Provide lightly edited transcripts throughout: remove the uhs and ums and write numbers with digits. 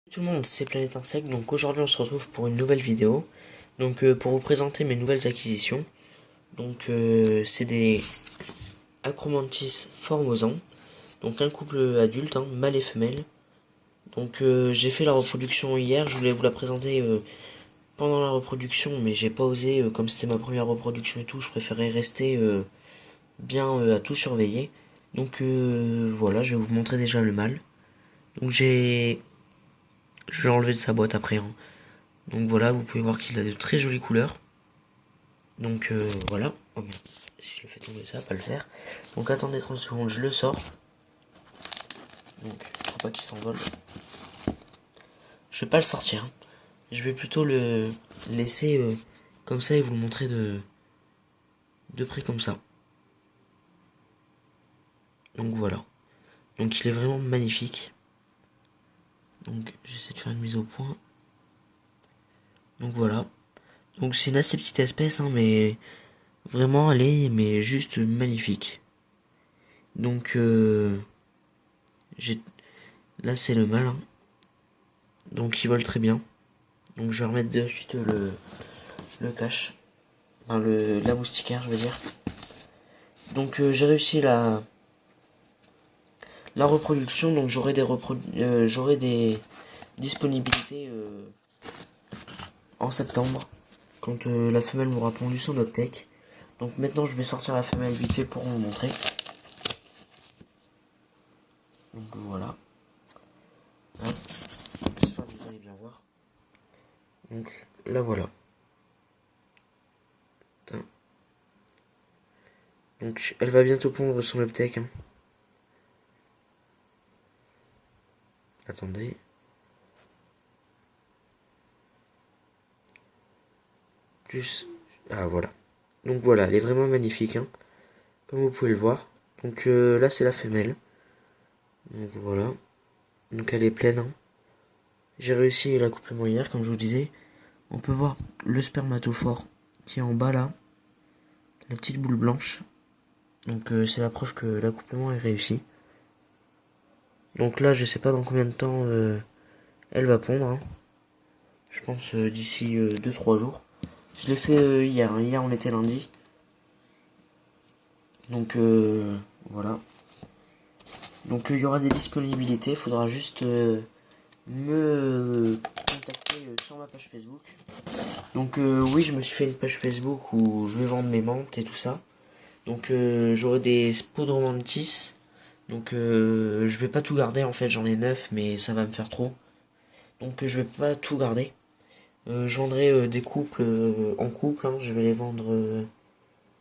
Tout le monde, c'est Planète Insecte, donc aujourd'hui on se retrouve pour une nouvelle vidéo. Donc pour vous présenter mes nouvelles acquisitions. Donc c'est des Acromantis formosan. Donc un couple adulte, hein, mâle et femelle. Donc j'ai fait la reproduction hier, je voulais vous la présenter pendant la reproduction, mais j'ai pas osé, comme c'était ma première reproduction et tout, je préférais rester bien à tout surveiller. Donc voilà, je vais vous montrer déjà le mâle. Donc je vais enlever de sa boîte après, hein. Donc voilà, vous pouvez voir qu'il a de très jolies couleurs. Donc voilà. Oh merde, si je le fais tomber, ça va pas le faire. Donc attendez 30 secondes, je le sors. Donc faut pas qu'il s'envole. Je vais pas le sortir, hein. Je vais plutôt le laisser comme ça et vous le montrer de près comme ça. Donc voilà. Donc il est vraiment magnifique. Donc j'essaie de faire une mise au point. Donc voilà. Donc c'est une assez petite espèce, hein, mais vraiment elle est mais juste magnifique. Donc j'ai là c'est le mâle, hein. Donc ils volent très bien. Donc je vais remettre de suite le cache. Enfin la moustiquaire je veux dire. Donc j'ai réussi la reproduction. Donc j'aurai des disponibilités en septembre. Quand la femelle m'aura pondu son optech. Donc maintenant je vais sortir la femelle vite fait pour vous montrer. Donc voilà. Hop. J'espère que vous allez bien voir. Donc là voilà. Donc elle va bientôt pondre son optech, hein. Attendez. Juste. Ah voilà. Donc voilà, elle est vraiment magnifique, hein, comme vous pouvez le voir. Donc là c'est la femelle. Donc voilà. Donc elle est pleine, hein. J'ai réussi l'accouplement hier, comme je vous disais. On peut voir le spermatophore qui est en bas là. La petite boule blanche. Donc c'est la preuve que l'accouplement est réussi. Donc là je sais pas dans combien de temps elle va pondre, hein. Je pense d'ici 2-3 jours. Je l'ai fait hier, hein. Hier on était lundi. Donc voilà. Donc il y aura des disponibilités. Il faudra juste me contacter sur ma page Facebook. Donc oui, je me suis fait une page Facebook où je vais vendre mes menthes et tout ça. Donc j'aurai des Spodromantis. Donc je vais pas tout garder en fait, j'en ai 9 mais ça va me faire trop. Donc je vais pas tout garder. Je vendrai des couples en couple, hein. Je vais les vendre,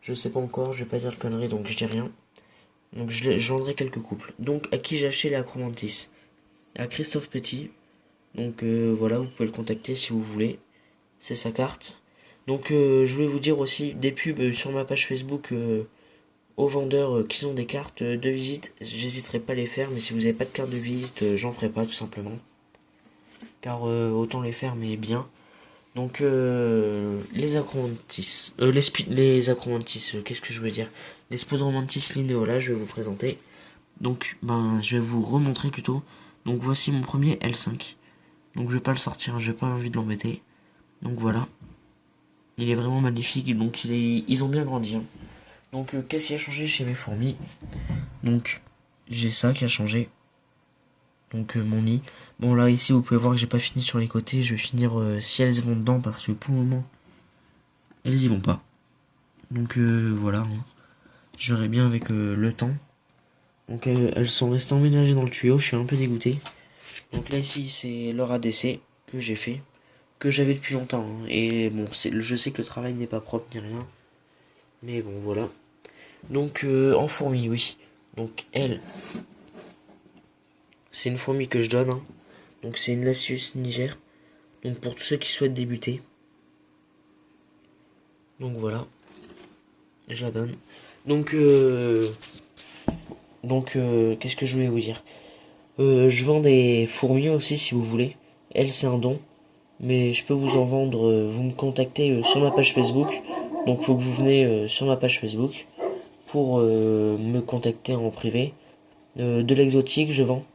je sais pas encore, je vais pas dire de conneries donc je dis rien. Donc je vendrai quelques couples. Donc à qui j'ai acheté les Acromantis? À Christophe Petit. Donc voilà, vous pouvez le contacter si vous voulez. C'est sa carte. Donc je voulais vous dire aussi des pubs sur ma page Facebook aux vendeurs qui ont des cartes de visite. J'hésiterai pas à les faire, mais si vous n'avez pas de carte de visite, j'en ferai pas tout simplement. Car autant les faire, mais bien. Donc les Acromantis. Les Acromantis, qu'est-ce que je veux dire? Les Spodromantis lineola, je vais vous présenter. Donc ben je vais vous remontrer plutôt. Donc voici mon premier L5. Donc je vais pas le sortir, hein, j'ai pas envie de l'embêter. Donc voilà. Il est vraiment magnifique, donc ils ont bien grandi, hein. Donc qu'est-ce qui a changé chez mes fourmis? Donc j'ai ça qui a changé. Donc mon nid. Bon là ici vous pouvez voir que j'ai pas fini sur les côtés. Je vais finir si elles vont dedans parce que pour le moment elles y vont pas. Donc voilà, hein. Je verrai bien avec le temps. Donc elles sont restées emménagées dans le tuyau. Je suis un peu dégoûté. Donc là ici c'est leur ADC que j'ai fait. Que j'avais depuis longtemps, hein. Et bon je sais que le travail n'est pas propre ni rien. Mais bon voilà. Donc en fourmi, oui. Donc elle, c'est une fourmi que je donne, hein. Donc c'est une Lasius niger. Donc pour tous ceux qui souhaitent débuter. Donc voilà. Je la donne. Donc qu'est-ce que je voulais vous dire? Je vends des fourmis aussi si vous voulez. Elle c'est un don. Mais je peux vous en vendre. Vous me contactez sur ma page Facebook. Donc faut que vous venez sur ma page Facebook pour me contacter en privé. De l'exotique je vends.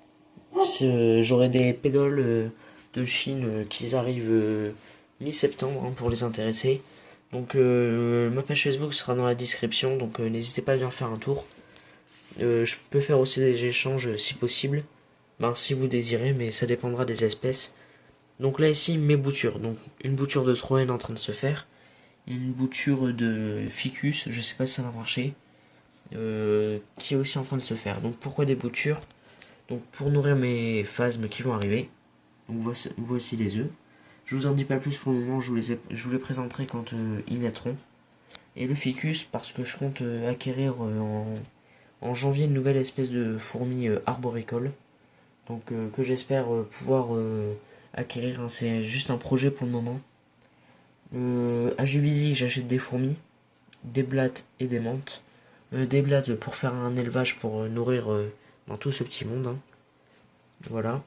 J'aurai des pédoles de Chine qui arrivent mi-septembre pour les intéresser. Donc ma page Facebook sera dans la description, donc n'hésitez pas à venir faire un tour. Je peux faire aussi des échanges si possible, si vous désirez, mais ça dépendra des espèces. Donc là ici mes boutures, donc une bouture de Troène en train de se faire, une bouture de Ficus, je sais pas si ça va marcher, qui est aussi en train de se faire. Donc pourquoi des boutures? Donc pour nourrir mes phasmes qui vont arriver. Donc voici les œufs. Je vous en dis pas plus pour le moment, je vous les présenterai quand ils naîtront. Et le ficus parce que je compte acquérir en janvier une nouvelle espèce de fourmi arboricole. Donc que j'espère pouvoir acquérir, hein. C'est juste un projet pour le moment. À Juvisy j'achète des fourmis, des blattes et des menthes. Des blattes pour faire un élevage pour nourrir dans tout ce petit monde, hein. Voilà.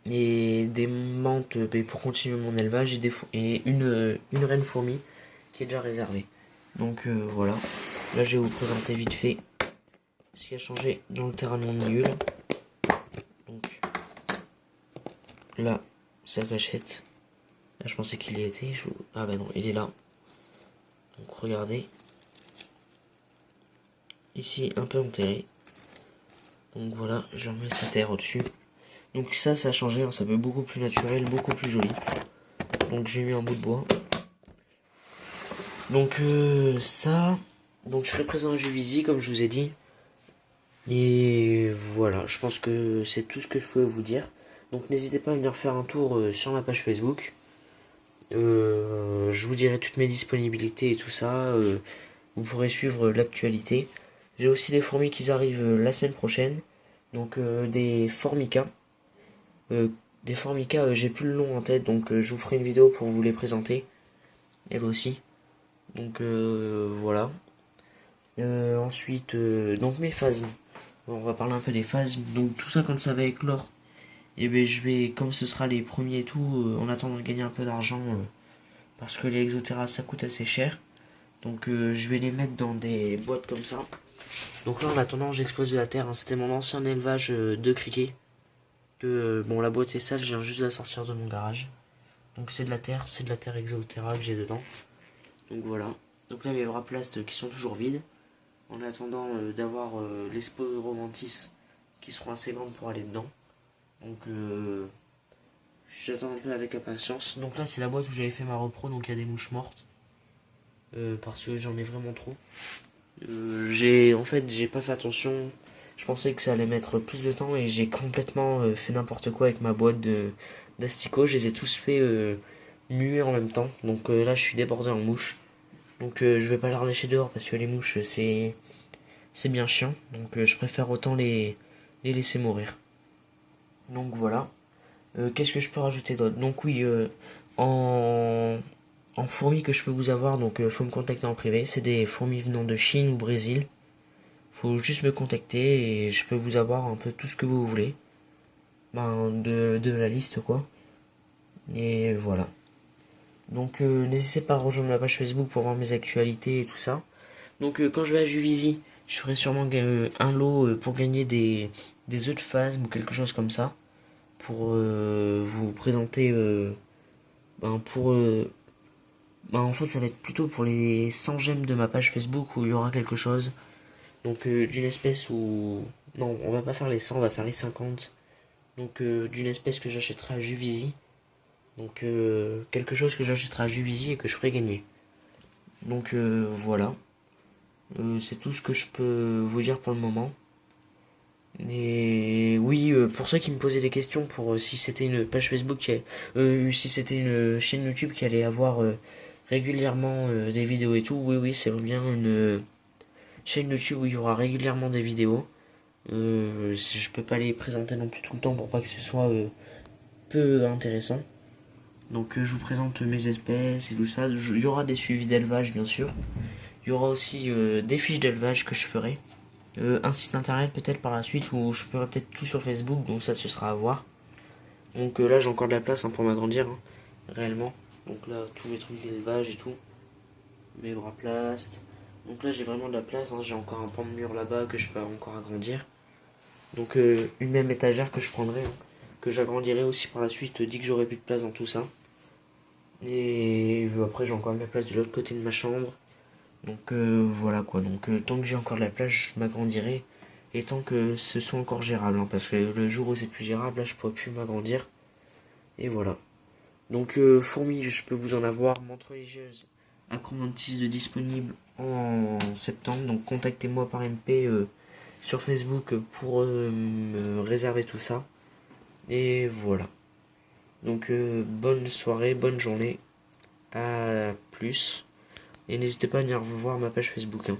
Et des menthes pour continuer mon élevage et une reine fourmi qui est déjà réservée. Donc voilà. Là je vais vous présenter vite fait ce qui a changé dans le terrain de mon milieu. Donc là, sa cachette. Là je pensais qu'il y était. Ah bah non, il est là. Donc regardez. Ici un peu enterré. Donc voilà, je remets sa terre au-dessus. Donc ça a changé, hein, ça peut être beaucoup plus naturel, beaucoup plus joli. Donc j'ai mis un bout de bois. Donc ça, donc je serai présent à Juvisy comme je vous ai dit. Et voilà, je pense que c'est tout ce que je pouvais vous dire. Donc n'hésitez pas à venir faire un tour sur ma page Facebook. Je vous dirai toutes mes disponibilités et tout ça. Vous pourrez suivre l'actualité. J'ai aussi des fourmis qui arrivent la semaine prochaine. Donc des formica. J'ai plus le nom en tête, donc je vous ferai une vidéo pour vous les présenter. Elle aussi. Donc voilà. Ensuite, donc mes phasmes. On va parler un peu des phasmes. Donc tout ça quand ça va éclore. Et ben je vais, comme ce sera les premiers et tout, en attendant de gagner un peu d'argent, parce que les exoterras ça coûte assez cher. Donc je vais les mettre dans des boîtes comme ça. Donc là en attendant j'expose de la terre, hein. C'était mon ancien élevage de criquets. Bon la boîte est sale, je viens juste de la sortir de mon garage. Donc c'est de la terre exoterra que j'ai dedans. Donc voilà. Donc là mes Wraplast qui sont toujours vides. En attendant d'avoir les Sporomantis qui seront assez grandes pour aller dedans. Donc j'attends un peu avec impatience. Donc là c'est la boîte où j'avais fait ma repro, donc il y a des mouches mortes. Parce que j'en ai vraiment trop. J'ai pas fait attention. Je pensais que ça allait mettre plus de temps et j'ai complètement fait n'importe quoi avec ma boîte d'asticots. Je les ai tous fait muer en même temps. Donc là je suis débordé en mouches. Donc je vais pas les relâcher dehors parce que les mouches c'est bien chiant. Donc je préfère autant les laisser mourir. Donc voilà. Qu'est-ce que je peux rajouter d'autre? Donc oui, en fourmis que je peux vous avoir, donc faut me contacter en privé. C'est des fourmis venant de Chine ou Brésil. Faut juste me contacter et je peux vous avoir un peu tout ce que vous voulez. De la liste quoi. Et voilà. Donc n'hésitez pas à rejoindre ma page Facebook pour voir mes actualités et tout ça. Donc quand je vais à Juvisy, je ferai sûrement un lot pour gagner des œufs de phasme ou quelque chose comme ça. Pour vous présenter en fait ça va être plutôt pour les 100 j'aime de ma page Facebook où il y aura quelque chose. Donc d'une espèce où... Non, on va pas faire les 100, on va faire les 50. Donc d'une espèce que j'achèterai à Juvisy. Donc quelque chose que j'achèterai à Juvisy et que je ferai gagner. Donc voilà. C'est tout ce que je peux vous dire pour le moment. Et oui, pour ceux qui me posaient des questions pour si c'était une page Facebook si c'était une chaîne YouTube qui allait avoir régulièrement des vidéos et tout, oui, c'est bien une chaîne YouTube où il y aura régulièrement des vidéos. Je peux pas les présenter non plus tout le temps pour pas que ce soit peu intéressant. Donc je vous présente mes espèces et tout ça. Il y aura des suivis d'élevage bien sûr. Il y aura aussi des fiches d'élevage que je ferai. Un site internet peut-être par la suite où je ferai peut-être tout sur Facebook, donc ça ce sera à voir. Donc là j'ai encore de la place pour m'agrandir, hein, réellement. Donc là tous mes trucs d'élevage et tout. Mes Wraplast. Donc là j'ai vraiment de la place, hein. J'ai encore un pan de mur là-bas que je peux encore agrandir. Donc une même étagère que je prendrai, hein, que j'agrandirai aussi par la suite dès que j'aurai plus de place dans tout ça. Et après j'ai encore de la place de l'autre côté de ma chambre. Donc voilà quoi, donc tant que j'ai encore de la place, je m'agrandirai. Et tant que ce soit encore gérable, hein, parce que le jour où c'est plus gérable, là je pourrais plus m'agrandir. Et voilà. Donc fourmis, je peux vous en avoir. Menthe religieuse, Acromantis de disponible en septembre. Donc contactez-moi par MP sur Facebook pour me réserver tout ça. Et voilà. Donc bonne soirée, bonne journée. À plus. Et n'hésitez pas à venir voir ma page Facebook, hein.